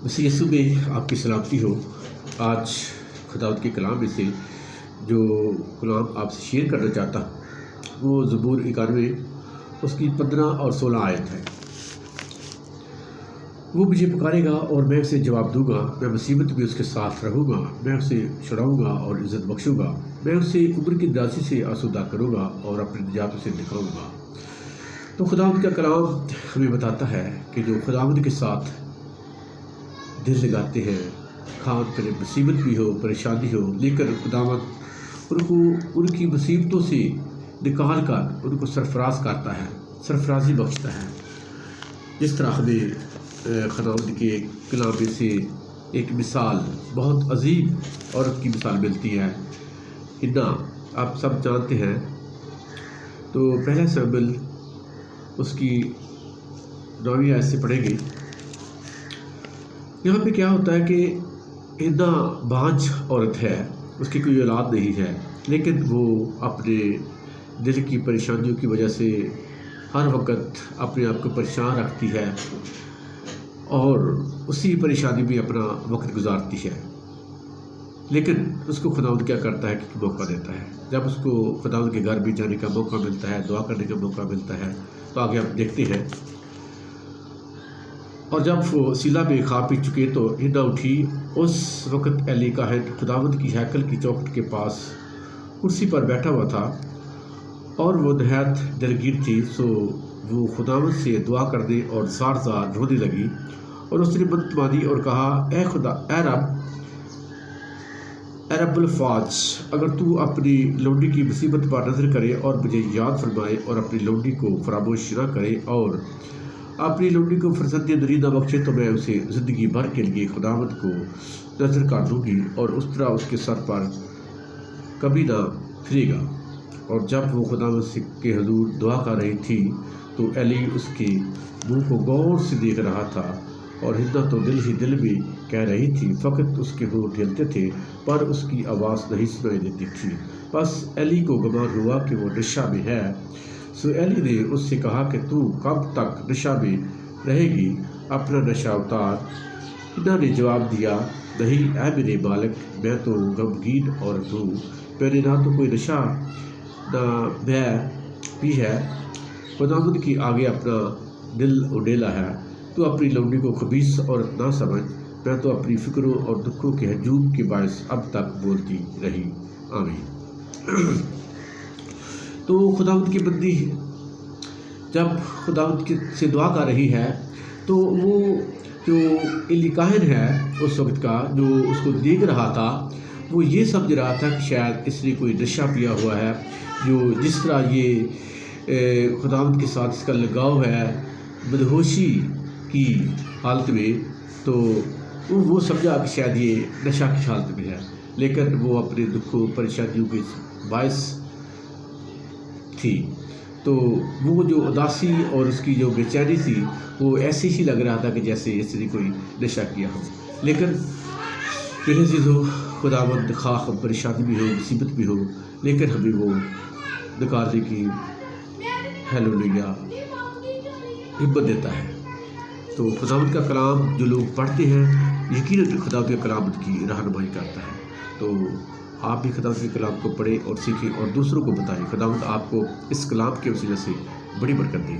مسیح یسوع میں آپ کی سلامتی ہو۔ آج خداوند کے کلام میں سے جو کلام آپ سے شیئر کرنا چاہتا ہوں وہ زبور 91 اس کی 15 اور 16 آیت ہے۔ وہ مجھے پکارے گا اور میں اسے جواب دوں گا، میں مصیبت میں اس کے ساتھ رہوں گا، میں اسے چھڑاؤں گا اور عزت بخشوں گا، میں اسے عمر کی درازی سے آسودہ کروں گا اور اپنی نجات اسے دکھاؤں گا۔ تو خداوند کا کلام ہمیں بتاتا ہے کہ جو خداوند کے ساتھ دل لگاتے ہیں، خواہ پر مصیبت بھی ہو، پریشانی ہو، لیکن خداوند ان کو ان کی مصیبتوں سے نکال کر ان کو سرفراز کرتا ہے، سرفرازی بخشتا ہے۔ جس طرح ہمیں خداوند کے کلام میں سے ایک مثال، بہت عظیم عورت کی مثال ملتی ہے، حنا، آپ سب جانتے ہیں۔ تو پہلا سموئیل اس کی 9ویں آیت سے پڑھیں گے۔ یہاں پہ کیا ہوتا ہے کہ حنا بانجھ عورت ہے، اس کی کوئی اولاد نہیں ہے، لیکن وہ اپنے دل کی پریشانیوں کی وجہ سے ہر وقت اپنے آپ کو پریشان رکھتی ہے اور اسی پریشانی میں اپنا وقت گزارتی ہے۔ لیکن اس کو خداوند کیا کرتا ہے کہ موقع دیتا ہے۔ جب اس کو خداوند کے گھر بھی جانے کا موقع ملتا ہے، دعا کرنے کا موقع ملتا ہے، تو آگے آپ دیکھتے ہیں۔ اور جب وہ سیلا میں کھا پی چکے تو حنا اٹھی۔ اس وقت ایلی کاہن خداوند کی ہیکل کی چوکھٹ کے پاس کرسی پر بیٹھا ہوا تھا اور وہ نہایت دلگیر تھی، سو وہ خداوند سے دعا کرنے اور زار زار رونے لگی اور اس نے منت مانی اور کہا، اے خدا، اے رب الفاظ، اگر تو اپنی لونڈی کی مصیبت پر نظر کرے اور مجھے یاد فرمائے اور اپنی لونڈی کو فراموش نہ کرے اور اپنی لونڈی کو فرزند نری نہ بخشے، تو میں اسے زندگی بھر کے لیے خداوند کو نظر کر دوں گی اور اس طرح اس کے سر پر کبھی نہ پھرے گا۔ اور جب وہ خداوند کے حضور دعا کر رہی تھی تو ایلی اس کے منہ کو غور سے دیکھ رہا تھا، اور حنا تو دل ہی دل میں کہہ رہی تھی، فقط اس کے ہونٹ ہلتے تھے پر اس کی آواز نہیں سنائی دیتی تھی۔ بس ایلی کو گمان ہوا کہ وہ نشہ میں ہے، سو ایلی نے اس سے کہا کہ تو کب تک نشہ میں رہے گی، اپنا نشہ اتار۔ حنا نے جواب دیا، نہیں اے میرے مالک، میں تو غمگین عورت ہوں، میں نے نہ تو کوئی نشہ نہ بے پی ہے، خداوند کی آگے اپنا دل اڈیلا ہے۔ تو اپنی لونڈی کو خبیث عورت نہ سمجھ، میں تو اپنی فکروں اور دکھوں کے ہجوم کے باعث اب تک بولتی رہی۔ آمین۔ تو خداوند کی بندی جب خداوند سے دعا کر رہی ہے تو وہ جو ایلی کاہن ہے اس وقت کا، جو اس کو دیکھ رہا تھا، وہ یہ سمجھ رہا تھا کہ شاید اس نے کوئی نشہ پیا ہوا ہے، جو جس طرح یہ خداوند کے ساتھ اس کا لگاؤ ہے مدہوشی کی حالت میں، تو وہ سمجھا کہ شاید یہ نشہ کی حالت میں ہے، لیکن وہ اپنے دکھوں پریشانیوں کے باعث تھی۔ تو وہ جو اداسی اور اس کی جو بے چینی تھی، وہ ایسے ہی لگ رہا تھا کہ جیسے اس نے کوئی نشہ کیا ہو۔ لیکن میرے عزیزو، خداوند خواہ پریشانی بھی ہو، مصیبت بھی ہو، لیکن ہمیں وہ نکالنے کی ہیلولیہ ہمت دیتا ہے۔ تو خداوند کا کلام جو لوگ پڑھتے ہیں، یقیناً خداوند کا کلام ان کی رہنمائی کرتا ہے۔ تو آپ بھی خداوند کے کلام کو پڑھیں اور سیکھیں اور دوسروں کو بتائیں۔ خداوند آپ کو اس کلام کے وسیلے سے بڑی برکت دے۔